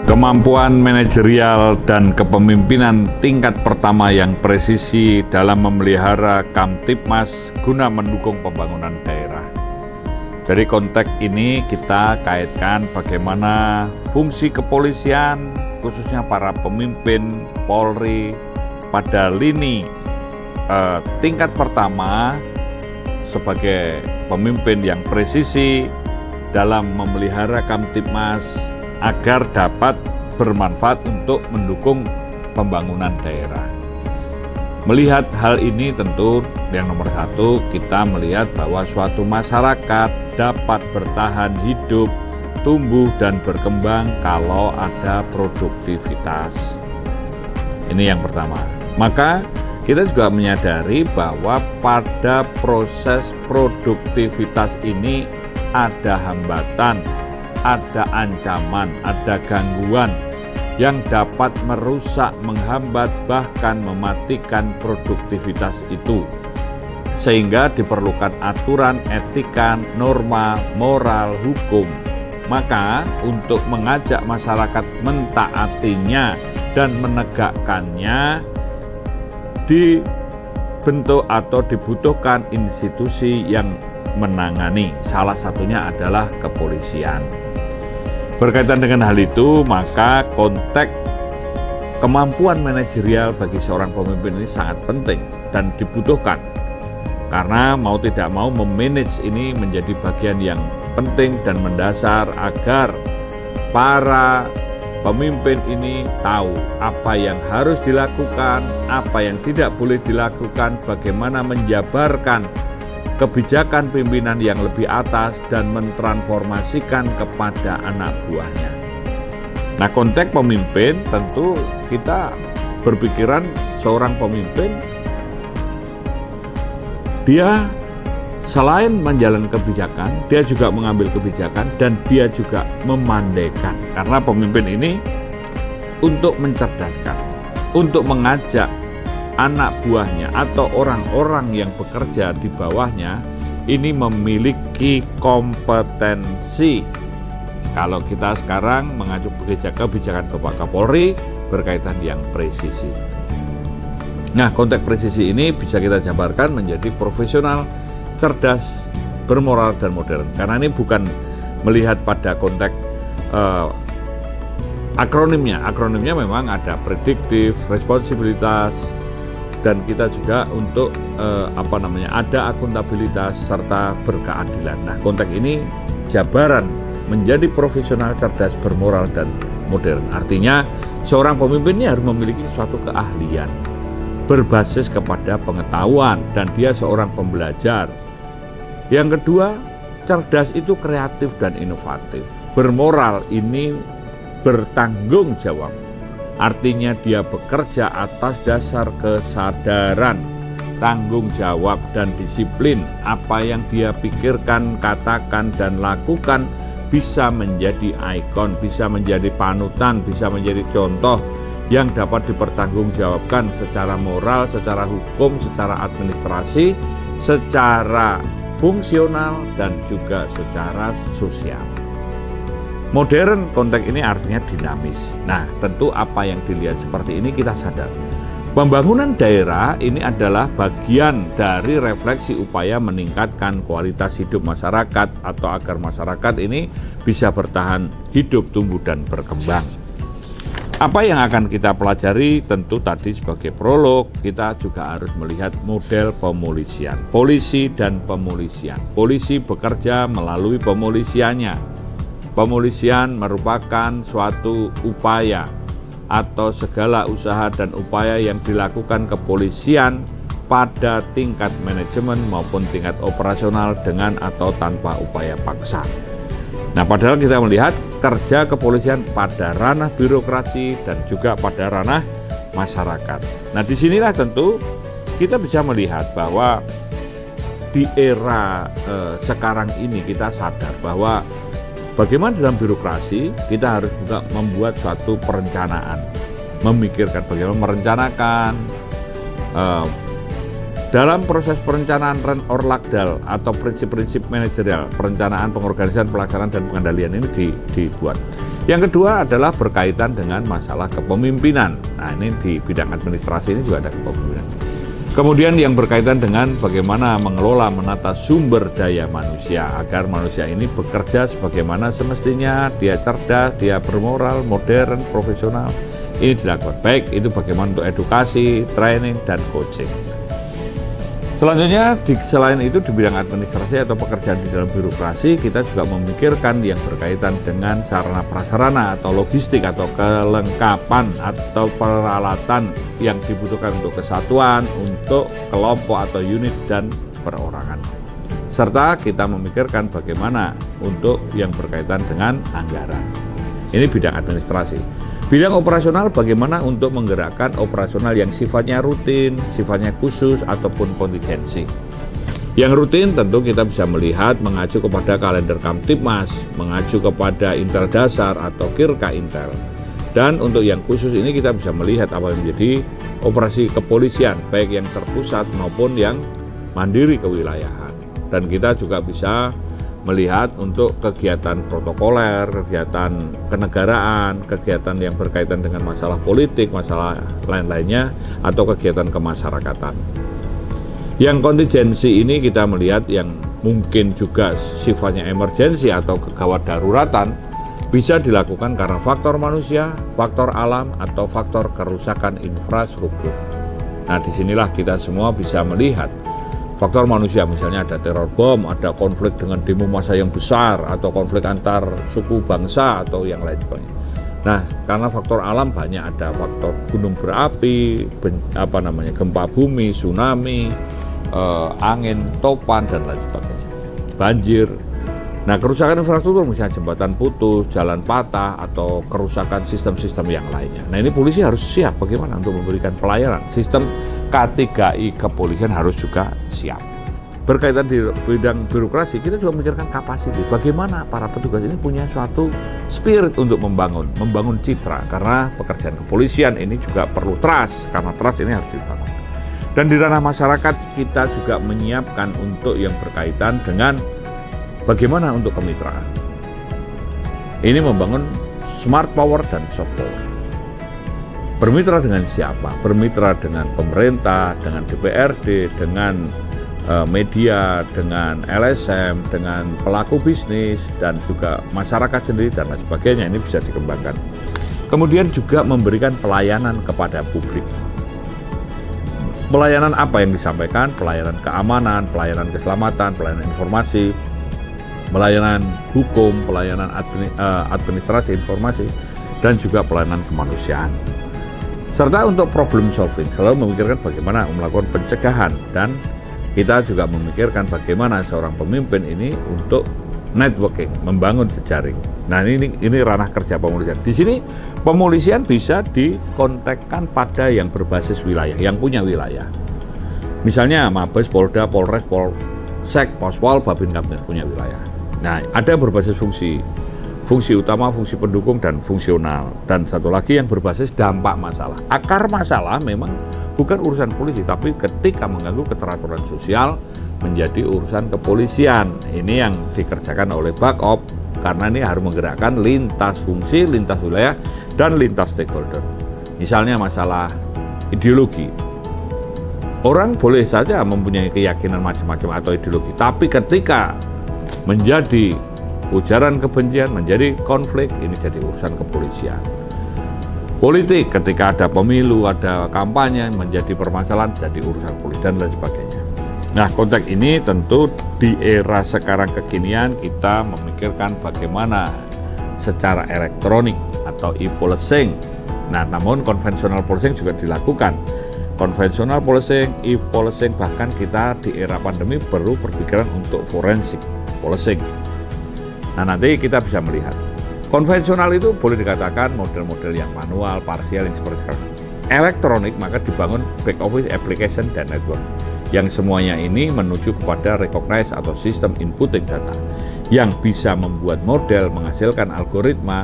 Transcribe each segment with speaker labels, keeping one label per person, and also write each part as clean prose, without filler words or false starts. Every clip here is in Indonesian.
Speaker 1: Kemampuan manajerial dan kepemimpinan tingkat pertama yang presisi dalam memelihara Kamtibmas guna mendukung pembangunan daerah. Dari konteks ini kita kaitkan bagaimana fungsi kepolisian, khususnya para pemimpin Polri pada lini tingkat pertama sebagai pemimpin yang presisi dalam memelihara Kamtibmas agar dapat bermanfaat untuk mendukung pembangunan daerah. Melihat hal ini tentu yang nomor satu, kita melihat bahwa suatu masyarakat dapat bertahan hidup, tumbuh dan berkembang kalau ada produktivitas. Ini yang pertama. Maka kita juga menyadari bahwa pada proses produktivitas ini ada hambatan, ada ancaman, ada gangguan yang dapat merusak, menghambat, bahkan mematikan produktivitas itu. Sehingga diperlukan aturan, etika, norma, moral, hukum. Maka untuk mengajak masyarakat mentaatinya dan menegakkannya dibentuk atau dibutuhkan institusi yang menangani. Salah satunya adalah kepolisian. Berkaitan dengan hal itu, maka konteks kemampuan manajerial bagi seorang pemimpin ini sangat penting dan dibutuhkan. Karena mau tidak mau memanage ini menjadi bagian yang penting dan mendasar agar para pemimpin ini tahu apa yang harus dilakukan, apa yang tidak boleh dilakukan, bagaimana menjabarkan kebijakan pimpinan yang lebih atas dan mentransformasikan kepada anak buahnya. Nah, konteks pemimpin tentu kita berpikiran seorang pemimpin dia selain menjalankan kebijakan, dia juga mengambil kebijakan dan dia juga memandaikan. Karena pemimpin ini untuk mencerdaskan, untuk mengajak anak buahnya atau orang-orang yang bekerja di bawahnya ini memiliki kompetensi. Kalau kita sekarang mengacu kebijakan Bapak Kapolri berkaitan yang presisi. Nah, konteks presisi ini bisa kita jabarkan menjadi profesional, cerdas, bermoral dan modern. Karena ini bukan melihat pada konteks akronimnya. Akronimnya memang ada prediktif, responsibilitas, dan kita juga untuk ada akuntabilitas serta berkeadilan. Nah, konteks ini jabaran menjadi profesional, cerdas, bermoral dan modern. Artinya seorang pemimpin ini harus memiliki suatu keahlian berbasis kepada pengetahuan dan dia seorang pembelajar. Yang kedua, cerdas itu kreatif dan inovatif. Bermoral ini bertanggung jawab. Artinya dia bekerja atas dasar kesadaran, tanggung jawab dan disiplin. Apa yang dia pikirkan, katakan dan lakukan bisa menjadi ikon, bisa menjadi panutan, bisa menjadi contoh yang dapat dipertanggungjawabkan secara moral, secara hukum, secara administrasi, secara fungsional dan juga secara sosial. Modern konteks ini artinya dinamis. Nah, tentu apa yang dilihat seperti ini kita sadar. Pembangunan daerah ini adalah bagian dari refleksi upaya meningkatkan kualitas hidup masyarakat atau agar masyarakat ini bisa bertahan hidup, tumbuh dan berkembang. Apa yang akan kita pelajari tentu tadi sebagai prolog, kita juga harus melihat model pemolisian, polisi dan pemolisian. Polisi bekerja melalui pemolisiannya. Pemolisian merupakan suatu upaya atau segala usaha dan upaya yang dilakukan kepolisian pada tingkat manajemen maupun tingkat operasional dengan atau tanpa upaya paksa. Nah, padahal kita melihat kerja kepolisian pada ranah birokrasi dan juga pada ranah masyarakat. Nah, disinilah tentu kita bisa melihat bahwa di era sekarang ini kita sadar bahwa bagaimana dalam birokrasi kita harus juga membuat suatu perencanaan, memikirkan bagaimana merencanakan Dalam proses perencanaan run or lagdal atau prinsip-prinsip manajerial, perencanaan, pengorganisasian, pelaksanaan, dan pengendalian ini dibuat. Yang kedua adalah berkaitan dengan masalah kepemimpinan. Nah, ini di bidang administrasi ini juga ada kepemimpinan. Kemudian yang berkaitan dengan bagaimana mengelola, menata sumber daya manusia agar manusia ini bekerja sebagaimana semestinya, dia cerdas, dia bermoral, modern, profesional. Ini dilakukan. Baik itu bagaimana untuk edukasi, training, dan coaching. Selanjutnya, selain itu di bidang administrasi atau pekerjaan di dalam birokrasi, kita juga memikirkan yang berkaitan dengan sarana prasarana atau logistik atau kelengkapan atau peralatan yang dibutuhkan untuk kesatuan, untuk kelompok atau unit dan perorangan. Serta kita memikirkan bagaimana untuk yang berkaitan dengan anggaran. Ini bidang administrasi. Bidang operasional bagaimana untuk menggerakkan operasional yang sifatnya rutin, sifatnya khusus, ataupun kontingensi. Yang rutin tentu kita bisa melihat mengacu kepada kalender Kamtibmas, mengacu kepada Intel dasar atau Kirka Intel. Dan untuk yang khusus ini kita bisa melihat apa yang menjadi operasi kepolisian, baik yang terpusat maupun yang mandiri kewilayahan. Dan kita juga bisa melihat untuk kegiatan protokoler, kegiatan kenegaraan, kegiatan yang berkaitan dengan masalah politik, masalah lain-lainnya, atau kegiatan kemasyarakatan. Yang kontingensi ini kita melihat yang mungkin juga sifatnya emergensi atau kegawat daruratan, bisa dilakukan karena faktor manusia, faktor alam, atau faktor kerusakan infrastruktur. Nah, disinilah kita semua bisa melihat faktor manusia, misalnya ada teror bom, ada konflik dengan demo massa yang besar, atau konflik antar suku bangsa, atau yang lain sebagainya. Nah, karena faktor alam banyak, ada faktor gunung berapi, gempa bumi, tsunami, angin, topan, dan lain sebagainya. Banjir. Nah, kerusakan infrastruktur misalnya jembatan putus, jalan patah, atau kerusakan sistem-sistem yang lainnya. Nah, ini polisi harus siap bagaimana untuk memberikan pelayanan. Sistem K3I kepolisian harus juga siap. Berkaitan di bidang birokrasi, kita juga memikirkan kapasiti. Bagaimana para petugas ini punya suatu spirit untuk membangun citra. Karena pekerjaan kepolisian ini juga perlu trust, karena trust ini harus dibangun. Dan di ranah masyarakat, kita juga menyiapkan untuk yang berkaitan dengan bagaimana untuk kemitraan. Ini membangun smart power dan soft power. Bermitra dengan siapa? Bermitra dengan pemerintah, dengan DPRD, dengan media, dengan LSM, dengan pelaku bisnis, dan juga masyarakat sendiri, dan lain sebagainya. Ini bisa dikembangkan. Kemudian juga memberikan pelayanan kepada publik. Pelayanan apa yang disampaikan? Pelayanan keamanan, pelayanan keselamatan, pelayanan informasi, pelayanan hukum, pelayanan administrasi informasi, dan juga pelayanan kemanusiaan. Serta untuk problem solving, selalu memikirkan bagaimana melakukan pencegahan, dan kita juga memikirkan bagaimana seorang pemimpin ini untuk networking, membangun jejaring. Nah, ini ranah kerja pemolisian. Di sini pemolisian bisa dikontekkan pada yang berbasis wilayah, yang punya wilayah. Misalnya Mabes, Polda, Polres, Polsek, Pospol, Babin Kaptibmas punya wilayah. Nah, ada berbasis fungsi utama, fungsi pendukung, dan fungsional. Dan satu lagi yang berbasis dampak masalah. Akar masalah memang bukan urusan polisi, tapi ketika mengganggu keteraturan sosial menjadi urusan kepolisian. Ini yang dikerjakan oleh Bakop, karena ini harus menggerakkan lintas fungsi, lintas wilayah, dan lintas stakeholder. Misalnya masalah ideologi. Orang boleh saja mempunyai keyakinan macam-macam atau ideologi, tapi ketika menjadi ujaran kebencian, menjadi konflik, ini jadi urusan kepolisian. Politik, ketika ada pemilu, ada kampanye, menjadi permasalahan, jadi urusan polisi, dan lain sebagainya. Nah, konteks ini tentu di era sekarang kekinian kita memikirkan bagaimana secara elektronik atau e-policing. Nah, namun konvensional policing juga dilakukan. Konvensional policing, e-policing, bahkan kita di era pandemi perlu berpikiran untuk forensik policing. Nah, nanti kita bisa melihat. Konvensional itu boleh dikatakan model-model yang manual, parsial, yang seperti sekarang. Elektronik, maka dibangun back office, application, dan network. Yang semuanya ini menuju kepada recognize atau sistem inputting data. Yang bisa membuat model, menghasilkan algoritma,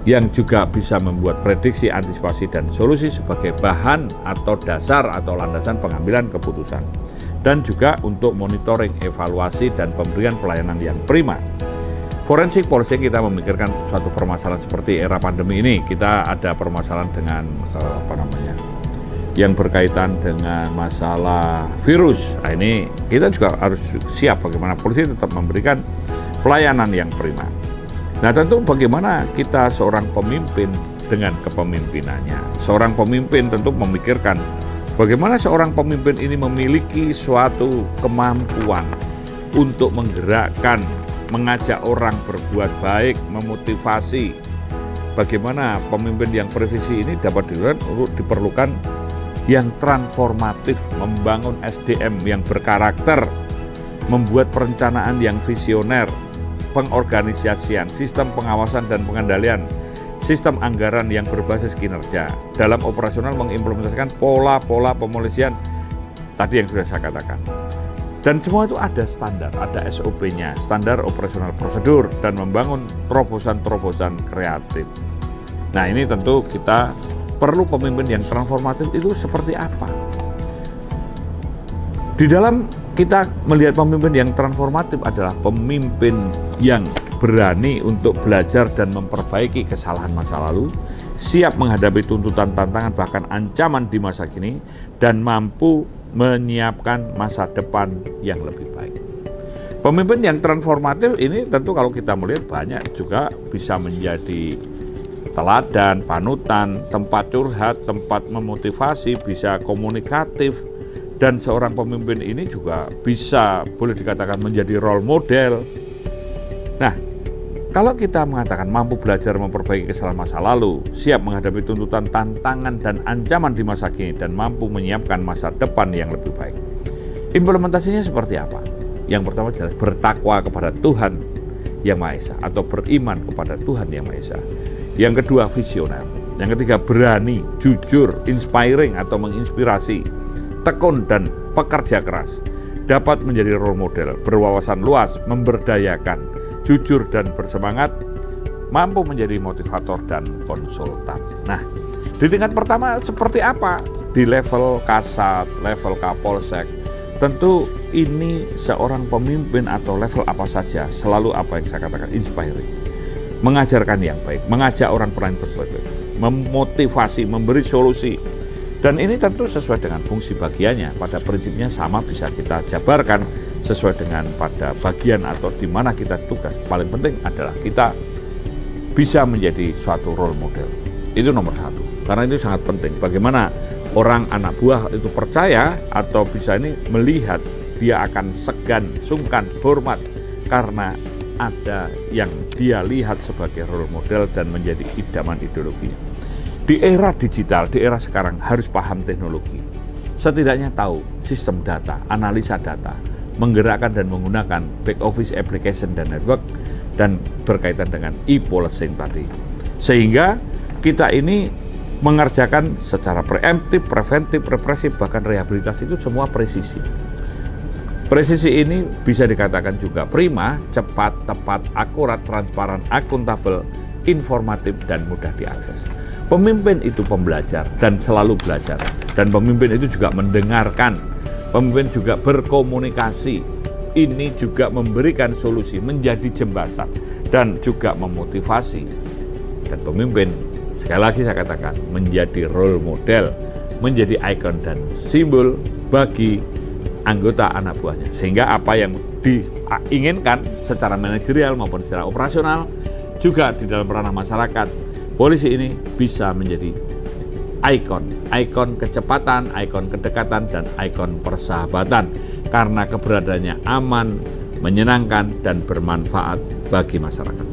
Speaker 1: yang juga bisa membuat prediksi, antisipasi, dan solusi sebagai bahan atau dasar atau landasan pengambilan keputusan. Dan juga untuk monitoring, evaluasi, dan pemberian pelayanan yang prima. Forensik polisi kita memikirkan suatu permasalahan seperti era pandemi ini. Kita ada permasalahan dengan yang berkaitan dengan masalah virus. Nah, ini kita juga harus siap bagaimana polisi tetap memberikan pelayanan yang prima. Nah, tentu bagaimana kita seorang pemimpin dengan kepemimpinannya. Seorang pemimpin tentu memikirkan bagaimana seorang pemimpin ini memiliki suatu kemampuan untuk menggerakkan, mengajak orang berbuat baik, memotivasi. Bagaimana pemimpin yang presisi ini dapat diperlukan yang transformatif, membangun SDM yang berkarakter, membuat perencanaan yang visioner, pengorganisasian, sistem pengawasan dan pengendalian, sistem anggaran yang berbasis kinerja, dalam operasional mengimplementasikan pola-pola pemolisian tadi yang sudah saya katakan. Dan semua itu ada standar, ada SOP-nya, standar operasional prosedur, dan membangun terobosan-terobosan kreatif. Nah, ini tentu kita perlu pemimpin yang transformatif itu seperti apa? Di dalam kita melihat pemimpin yang transformatif adalah pemimpin yang berani untuk belajar dan memperbaiki kesalahan masa lalu, siap menghadapi tuntutan, tantangan, bahkan ancaman di masa kini, dan mampu menyiapkan masa depan yang lebih baik. Pemimpin yang transformatif ini tentu kalau kita melihat banyak juga bisa menjadi teladan, panutan, tempat curhat, tempat memotivasi, bisa komunikatif, dan seorang pemimpin ini juga bisa boleh dikatakan menjadi role model. Nah, kalau kita mengatakan mampu belajar memperbaiki kesalahan masa lalu, siap menghadapi tuntutan, tantangan, dan ancaman di masa kini, dan mampu menyiapkan masa depan yang lebih baik. Implementasinya seperti apa? Yang pertama jelas bertakwa kepada Tuhan Yang Maha Esa atau beriman kepada Tuhan Yang Maha Esa. Yang kedua visioner. Yang ketiga berani, jujur, inspiring atau menginspirasi, tekun dan pekerja keras, dapat menjadi role model, berwawasan luas, memberdayakan, jujur dan bersemangat, mampu menjadi motivator dan konsultan. Nah, di tingkat pertama seperti apa? Di level Kasat, level Kapolsek, tentu ini seorang pemimpin atau level apa saja, selalu apa yang saya katakan inspiring, mengajarkan yang baik, mengajak orang lain berbuat baik, memotivasi, memberi solusi. Dan ini tentu sesuai dengan fungsi bagiannya, pada prinsipnya sama bisa kita jabarkan sesuai dengan pada bagian atau di mana kita tugas. Paling penting adalah kita bisa menjadi suatu role model. Itu nomor satu, karena itu sangat penting. Bagaimana orang anak buah itu percaya atau bisa ini melihat dia akan segan, sungkan, hormat karena ada yang dia lihat sebagai role model dan menjadi idaman ideologinya. Di era digital, di era sekarang harus paham teknologi. Setidaknya tahu sistem data, analisa data, menggerakkan dan menggunakan back office application dan network, dan berkaitan dengan e-policing tadi. Sehingga kita ini mengerjakan secara preemptif, preventif, represif, bahkan rehabilitasi itu semua presisi. Presisi ini bisa dikatakan juga prima, cepat, tepat, akurat, transparan, akuntabel, informatif, dan mudah diakses. Pemimpin itu pembelajar dan selalu belajar. Dan pemimpin itu juga mendengarkan. Pemimpin juga berkomunikasi. Ini juga memberikan solusi, menjadi jembatan, dan juga memotivasi. Dan pemimpin, sekali lagi saya katakan, menjadi role model, menjadi ikon dan simbol bagi anggota anak buahnya. Sehingga apa yang diinginkan secara manajerial maupun secara operasional, juga di dalam ranah masyarakat, polisi ini bisa menjadi ikon kecepatan, ikon kedekatan, dan ikon persahabatan karena keberadaannya aman, menyenangkan, dan bermanfaat bagi masyarakat.